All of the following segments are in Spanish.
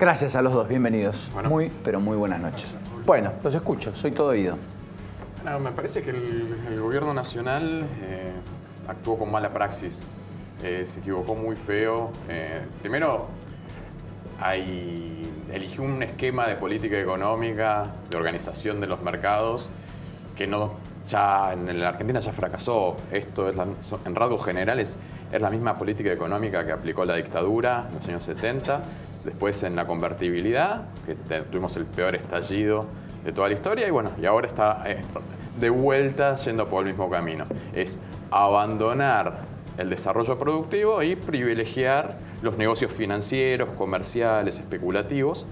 Gracias a los dos, bienvenidos. Bueno. Muy, pero muy buenas noches. Bueno, los escucho, soy todo oído. No, me parece que el gobierno nacional actuó con mala praxis. Se equivocó muy feo. Primero, eligió un esquema de política económica, de organización de los mercados, que en la Argentina ya fracasó. Esto es en rasgos generales es la misma política económica que aplicó la dictadura en los años 70. Después en la convertibilidad, que tuvimos el peor estallido de toda la historia, y ahora está de vuelta yendo por el mismo camino. Es abandonar el desarrollo productivo y privilegiar los negocios financieros, comerciales, especulativos.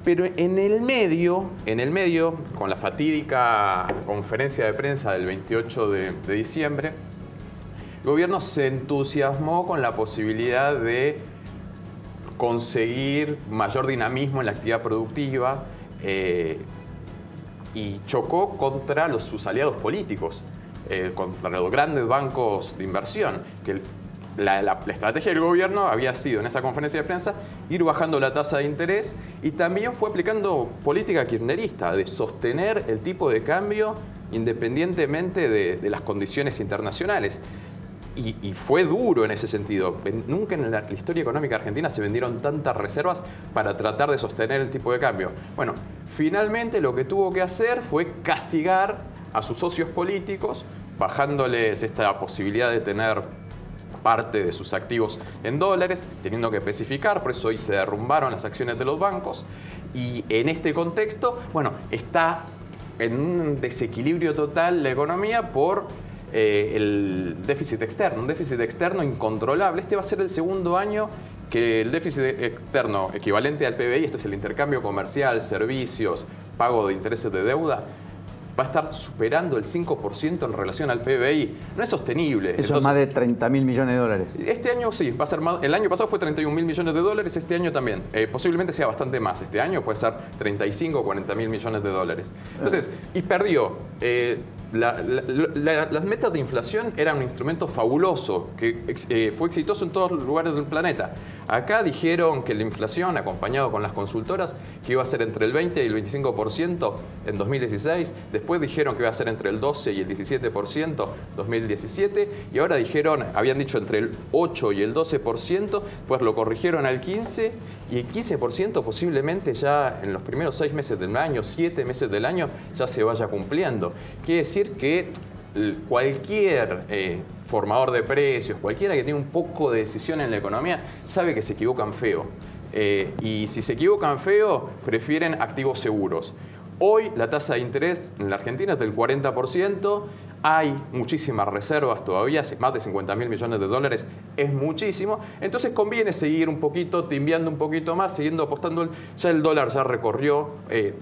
Pero en el medio, con la fatídica conferencia de prensa del 28 de diciembre, el gobierno se entusiasmó con la posibilidad de conseguir mayor dinamismo en la actividad productiva y chocó contra sus aliados políticos, contra los grandes bancos de inversión, que la estrategia del gobierno había sido en esa conferencia de prensa ir bajando la tasa de interés y también fue aplicando política kirchnerista de sostener el tipo de cambio independientemente de las condiciones internacionales. Y fue duro en ese sentido. Nunca en la historia económica argentina se vendieron tantas reservas para tratar de sostener el tipo de cambio. Bueno, finalmente lo que tuvo que hacer fue castigar a sus socios políticos, bajándoles esta posibilidad de tener parte de sus activos en dólares, teniendo que especificar, por eso hoy se derrumbaron las acciones de los bancos. Y en este contexto, bueno, está en un desequilibrio total la economía por el déficit externo, un déficit externo incontrolable. Este va a ser el segundo año que el déficit externo equivalente al PBI, esto es el intercambio comercial, servicios, pago de intereses de deuda, va a estar superando el 5% en relación al PBI. No es sostenible. Eso es más de 30.000 millones de dólares. Este año sí, va a ser más. El año pasado fue 31.000 millones de dólares, este año también. Posiblemente sea bastante más. Este año puede ser 35 o 40.000 millones de dólares. Entonces, y perdió. Las metas de inflación eran un instrumento fabuloso que fue exitoso en todos los lugares del planeta. Acá dijeron que la inflación, acompañado con las consultoras, que iba a ser entre el 20 y el 25% en 2016. Después dijeron que iba a ser entre el 12 y el 17% en 2017. Y ahora habían dicho entre el 8 y el 12%, pues lo corrigieron al 15%. Y el 15% posiblemente ya en los primeros 6 meses del año, 7 meses del año, ya se vaya cumpliendo. Quiere decir que cualquier formador de precios, cualquiera que tenga un poco de decisión en la economía, sabe que se equivocan feo. Y si se equivocan feo, prefieren activos seguros. Hoy la tasa de interés en la Argentina es del 40%. Hay muchísimas reservas todavía, más de 50.000 millones de dólares es muchísimo. Entonces conviene seguir un poquito, timbiando un poquito más, siguiendo apostando. Ya el dólar ya recorrió,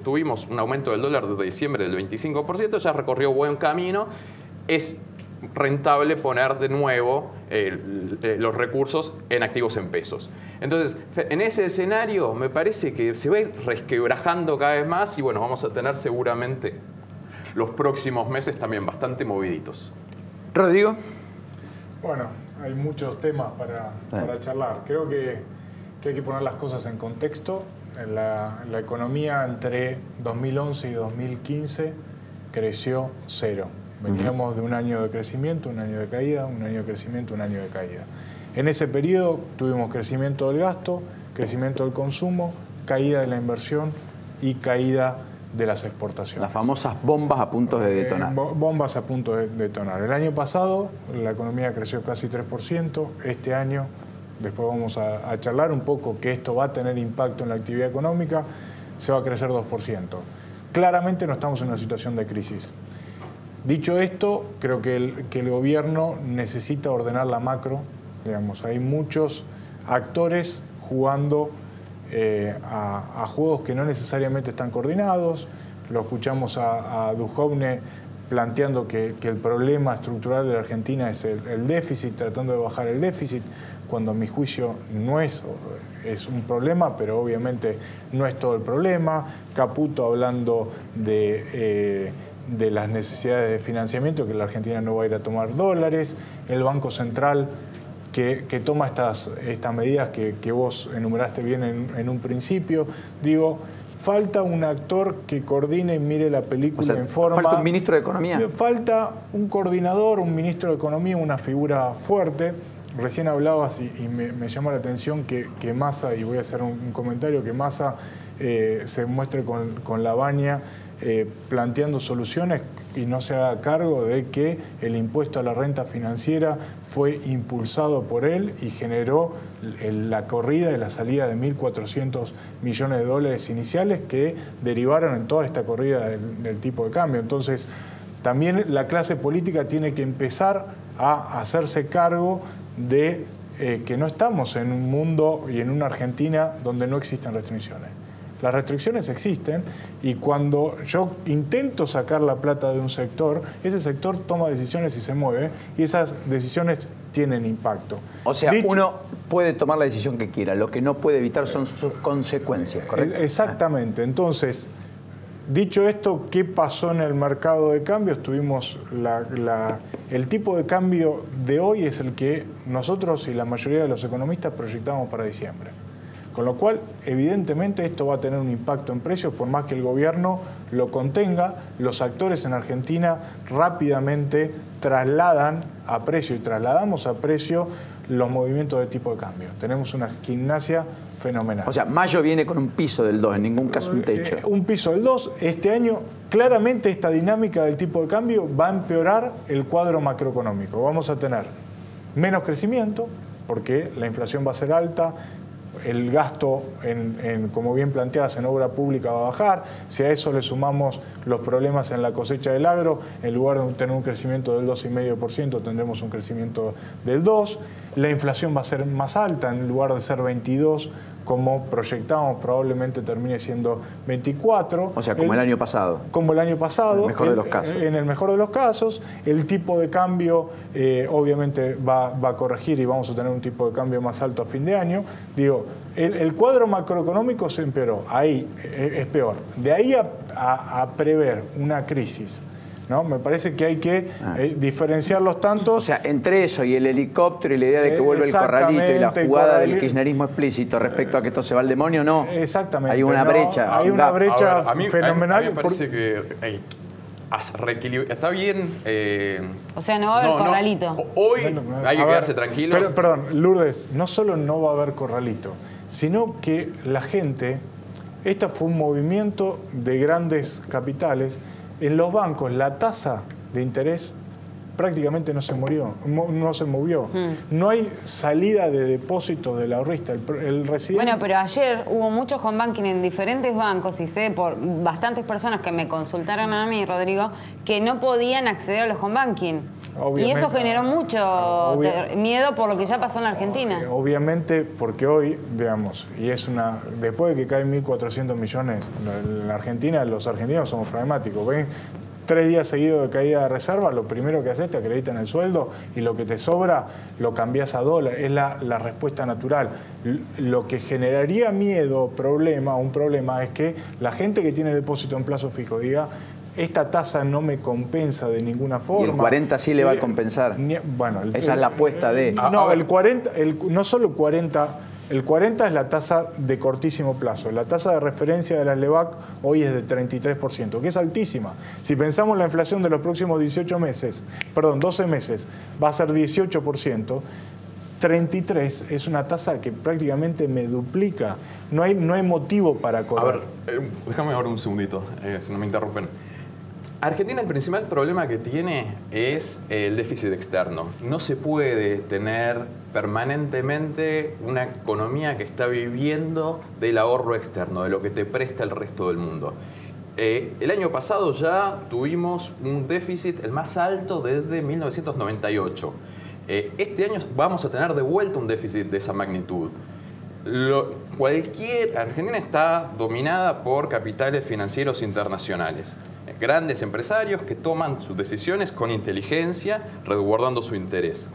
tuvimos un aumento del dólar desde diciembre del 25%, ya recorrió buen camino. Es rentable poner de nuevo los recursos en activos en pesos. Entonces, en ese escenario me parece que se va a ir resquebrajando cada vez más y bueno, vamos a tener seguramente los próximos meses también bastante moviditos. Rodrigo. Bueno, hay muchos temas para charlar. Creo que hay que poner las cosas en contexto. La economía entre 2011 y 2015 creció cero. Veníamos de un año de crecimiento, un año de caída, un año de crecimiento, un año de caída. En ese periodo tuvimos crecimiento del gasto, crecimiento del consumo, caída de la inversión y caída de las exportaciones. Las famosas bombas a punto de detonar. Bombas a punto de detonar. El año pasado la economía creció casi 3%. Este año, después vamos a charlar un poco que esto va a tener impacto en la actividad económica, se va a crecer 2%. Claramente no estamos en una situación de crisis. Dicho esto, creo que el gobierno necesita ordenar la macro. Digamos, hay muchos actores jugando a juegos que no necesariamente están coordinados. Lo escuchamos a Duhovne planteando que el problema estructural de la Argentina es el déficit, tratando de bajar el déficit, cuando a mi juicio no es un problema, pero obviamente no es todo el problema. Caputo hablando de las necesidades de financiamiento, que la Argentina no va a ir a tomar dólares. El Banco Central que toma estas medidas que vos enumeraste bien en un principio. Digo, falta un actor que coordine y mire la película en forma... ¿Falta un ministro de Economía? Falta un coordinador, un ministro de Economía, una figura fuerte. Recién hablabas y me llama la atención que Massa, y voy a hacer un comentario, que Massa se muestre con la baña planteando soluciones y no se haga cargo de que el impuesto a la renta financiera fue impulsado por él y generó la corrida y la salida de 1.400 millones de dólares iniciales que derivaron en toda esta corrida del tipo de cambio. Entonces, también la clase política tiene que empezar a hacerse cargo de que no estamos en un mundo y en una Argentina donde no existen restricciones. Las restricciones existen y cuando yo intento sacar la plata de un sector, ese sector toma decisiones y se mueve y esas decisiones tienen impacto. O sea, uno puede tomar la decisión que quiera, lo que no puede evitar son sus consecuencias, ¿correcto? Exactamente. Entonces, dicho esto, ¿qué pasó en el mercado de cambios? Tuvimos el tipo de cambio de hoy es el que nosotros y la mayoría de los economistas proyectamos para diciembre. Con lo cual, evidentemente, esto va a tener un impacto en precios, por más que el gobierno lo contenga, los actores en Argentina rápidamente trasladan a precio y trasladamos a precio los movimientos de tipo de cambio. Tenemos una gimnasia fenomenal. O sea, mayo viene con un piso del 2, en ningún caso un techo. Un piso del 2. Este año, claramente, esta dinámica del tipo de cambio va a empeorar el cuadro macroeconómico. Vamos a tener menos crecimiento, porque la inflación va a ser alta, el gasto, como bien planteadas, en obra pública va a bajar. Si a eso le sumamos los problemas en la cosecha del agro, en lugar de tener un crecimiento del 2,5%, tendremos un crecimiento del 2%. La inflación va a ser más alta, en lugar de ser 22%, como proyectábamos, probablemente termine siendo 24%. O sea, como el año pasado. Como el año pasado. En el mejor de los casos. En el mejor de los casos. El tipo de cambio, obviamente, va a corregir y vamos a tener un tipo de cambio más alto a fin de año. Digo, el cuadro macroeconómico se empeoró. Ahí es peor. De ahí a prever una crisis, ¿no? Me parece que hay que diferenciar los tantos. O sea, entre eso y el helicóptero y la idea de que vuelve el corralito y la jugada del kirchnerismo explícito respecto a que esto se va al demonio, no. Exactamente. Hay una brecha. Hay una brecha fenomenal. A mí me parece que está bien. O sea, no va a haber corralito. Hoy hay que quedarse tranquilos. Pero, perdón, Lourdes, no solo no va a haber corralito, sino que la gente, este fue un movimiento de grandes capitales. En los bancos la tasa de interés prácticamente no se movió. No hay salida de depósitos del ahorrista. El residente... Bueno, pero ayer hubo mucho home banking en diferentes bancos y sé por bastantes personas que me consultaron a mí, Rodrigo, que no podían acceder a los home banking. Y eso generó mucho miedo por lo que ya pasó en la Argentina. Obviamente, porque hoy, digamos, y es después de que caen 1.400 millones en la Argentina, los argentinos somos pragmáticos. ¿Ven? 3 días seguidos de caída de reserva, lo primero que haces te acreditan el sueldo y lo que te sobra lo cambias a dólar. Es la respuesta natural. Lo que generaría miedo, un problema, es que la gente que tiene depósito en plazo fijo diga: esta tasa no me compensa de ninguna forma. Y el 40 sí le va a compensar. Bueno, esa es la apuesta de... No, el 40, no solo 40... El 40 es la tasa de cortísimo plazo. La tasa de referencia de la LEVAC hoy es de 33%, que es altísima. Si pensamos la inflación de los próximos 12 meses, va a ser 18%. 33 es una tasa que prácticamente me duplica. No hay motivo para correr. A ver, déjame ahora un segundito, si no me interrumpen. Argentina, el principal problema que tiene es el déficit externo. No se puede tener permanentemente una economía que está viviendo del ahorro externo, de lo que te presta el resto del mundo. El año pasado ya tuvimos un déficit el más alto desde 1998. Este año vamos a tener de vuelta un déficit de esa magnitud. Argentina está dominada por capitales financieros internacionales. Grandes empresarios que toman sus decisiones con inteligencia, resguardando su interés.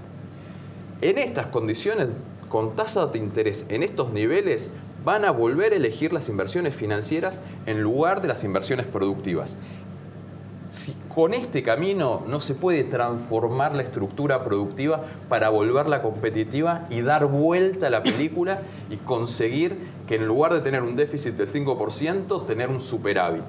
En estas condiciones, con tasas de interés en estos niveles, van a volver a elegir las inversiones financieras en lugar de las inversiones productivas. Si con este camino no se puede transformar la estructura productiva para volverla competitiva y dar vuelta a la película y conseguir que en lugar de tener un déficit del 5%, tener un superávit.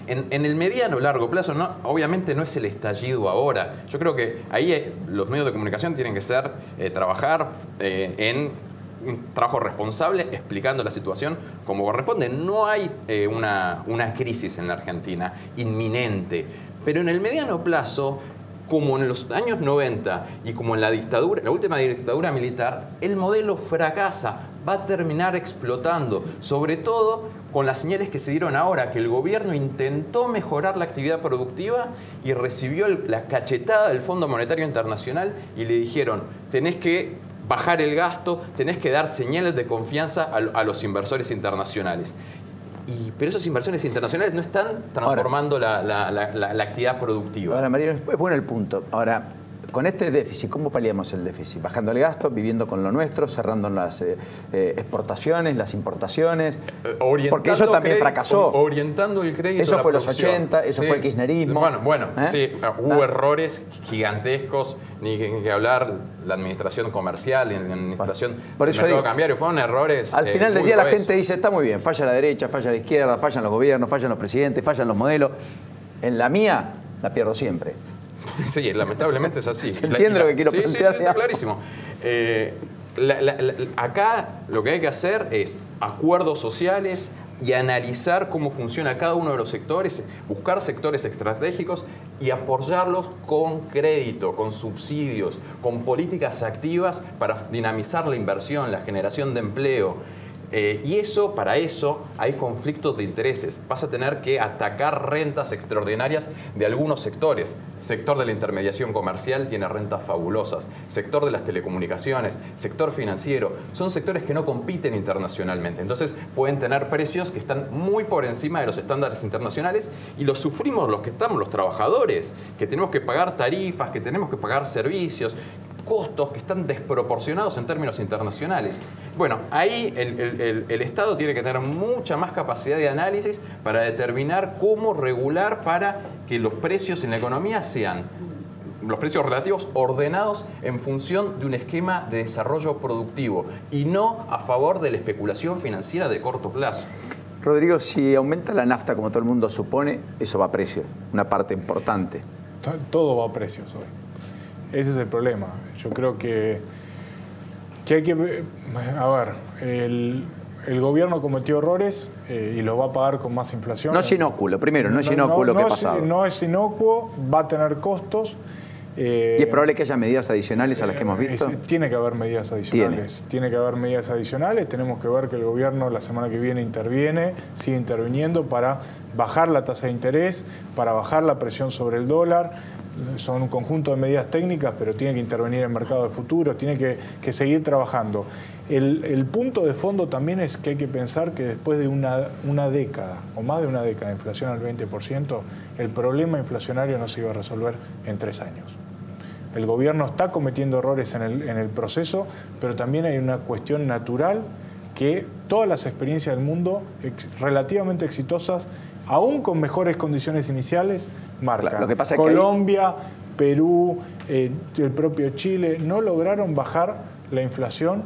En el mediano o largo plazo, obviamente no es el estallido ahora. Yo creo que ahí los medios de comunicación tienen que trabajar en un trabajo responsable, explicando la situación como corresponde. No hay una crisis en la Argentina inminente, pero en el mediano plazo, como en los años 90 y como en la última dictadura militar, el modelo fracasa, va a terminar explotando, sobre todo con las señales que se dieron ahora, que el gobierno intentó mejorar la actividad productiva y recibió la cachetada del Fondo Monetario Internacional y le dijeron, tenés que bajar el gasto, tenés que dar señales de confianza a los inversores internacionales. Pero esas inversiones internacionales no están transformando la actividad productiva. Ahora, Mariano, es bueno el punto. Ahora, con este déficit, ¿cómo paliamos el déficit? Bajando el gasto, viviendo con lo nuestro, cerrando las exportaciones, las importaciones. Porque eso también fracasó. Orientando el crédito. Eso a la fue producción. Los 80, eso fue el kirchnerismo. Bueno, sí, hubo errores gigantescos, ni que hablar la administración comercial, la administración del mercado cambiario. Fueron errores. Al final del día la gente dice, está muy bien, falla la derecha, falla la izquierda, fallan los gobiernos, fallan los presidentes, fallan los modelos. En la mía la pierdo siempre. Sí, lamentablemente es así. ¿Se entiende lo que quiero plantear? Sí, está clarísimo. Acá lo que hay que hacer es acuerdos sociales y analizar cómo funciona cada uno de los sectores, buscar sectores estratégicos y apoyarlos con crédito, con subsidios, con políticas activas para dinamizar la inversión, la generación de empleo. Y para eso hay conflictos de intereses. Vas a tener que atacar rentas extraordinarias de algunos sectores. Sector de la intermediación comercial tiene rentas fabulosas. Sector de las telecomunicaciones, sector financiero. Son sectores que no compiten internacionalmente. Entonces pueden tener precios que están muy por encima de los estándares internacionales y los sufrimos los que estamos, los trabajadores, que tenemos que pagar tarifas, que tenemos que pagar servicios, costos que están desproporcionados en términos internacionales. Bueno, ahí el Estado tiene que tener mucha más capacidad de análisis para determinar cómo regular para que los precios en la economía sean los precios relativos ordenados en función de un esquema de desarrollo productivo y no a favor de la especulación financiera de corto plazo. Rodrigo, si aumenta la nafta como todo el mundo supone, eso va a precio, una parte importante. Todo va a precios hoy. Ese es el problema. Yo creo que hay que... A ver, el gobierno cometió errores y los va a pagar con más inflación. No es inocuo, primero, no es inocuo lo que ha pasado. No es inocuo, va a tener costos. ¿Y es probable que haya medidas adicionales a las que hemos visto? Tiene que haber medidas adicionales. Tiene que haber medidas adicionales. Tenemos que ver que el gobierno la semana que viene sigue interviniendo para bajar la tasa de interés, para bajar la presión sobre el dólar. Son un conjunto de medidas técnicas, pero tiene que intervenir en mercado de futuros, tiene que seguir trabajando. El punto de fondo también es que hay que pensar que después de una década, o más de una década de inflación al 20%, el problema inflacionario no se iba a resolver en 3 años. El gobierno está cometiendo errores en el proceso, pero también hay una cuestión natural que todas las experiencias del mundo relativamente exitosas, aún con mejores condiciones iniciales, marcan. Lo que pasa Colombia, Perú, el propio Chile, no lograron bajar la inflación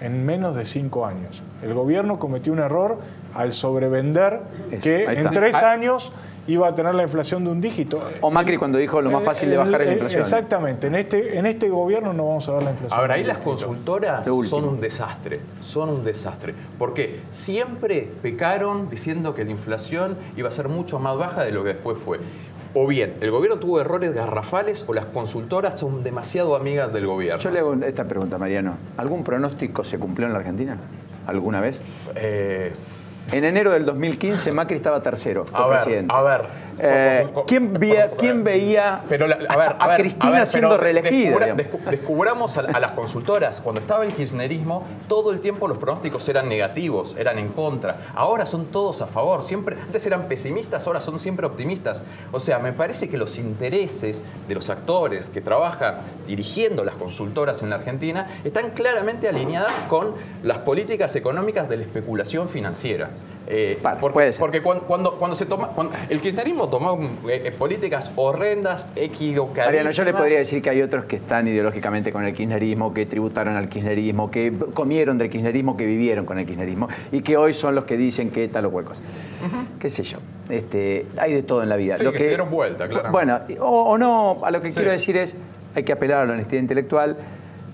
en menos de 5 años. El gobierno cometió un error al sobrevender que en 3 años iba a tener la inflación de un dígito. O Macri cuando dijo lo más fácil de bajar es la inflación. Exactamente. En este gobierno no vamos a ver la inflación. Ahora, ahí las consultoras son un desastre. Son un desastre. Porque siempre pecaron diciendo que la inflación iba a ser mucho más baja de lo que después fue. O bien, el gobierno tuvo errores garrafales o las consultoras son demasiado amigas del gobierno. Yo le hago esta pregunta, Mariano. ¿Algún pronóstico se cumplió en la Argentina? ¿Alguna vez? En enero del 2015 Macri estaba tercero, presidente. ¿Quién veía a Cristina siendo reelegida? Descubramos a las consultoras. Cuando estaba el kirchnerismo, todo el tiempo los pronósticos eran negativos, eran en contra. Ahora son todos a favor. Antes eran pesimistas, ahora son siempre optimistas. O sea, me parece que los intereses de los actores que trabajan dirigiendo las consultoras en la Argentina están claramente alineadas con las políticas económicas de la especulación financiera. Porque cuando el kirchnerismo kirchnerismo tomó políticas horrendas, equivocadísimas. Mariano, yo le podría decir que hay otros que están ideológicamente con el kirchnerismo, que tributaron al kirchnerismo, que comieron del kirchnerismo, que vivieron con el kirchnerismo y que hoy son los que dicen que tal o cual cosa. Qué sé yo. Hay de todo en la vida. Sí, que se dieron vuelta, claro. Bueno, o no, a lo que quiero decir es, hay que apelar a la honestidad intelectual,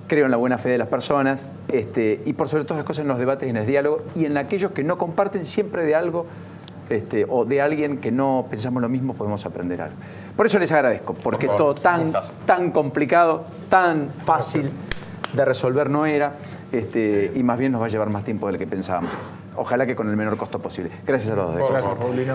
creo en la buena fe de las personas y por sobre todas las cosas en los debates y en el diálogo y en aquellos que no comparten siempre de algo o de alguien que no pensamos lo mismo podemos aprender algo. Por eso les agradezco, porque todo tan complicado, tan fácil de resolver no era y más bien nos va a llevar más tiempo del que pensábamos. Ojalá que con el menor costo posible. Gracias a los dos. Gracias, Paulino.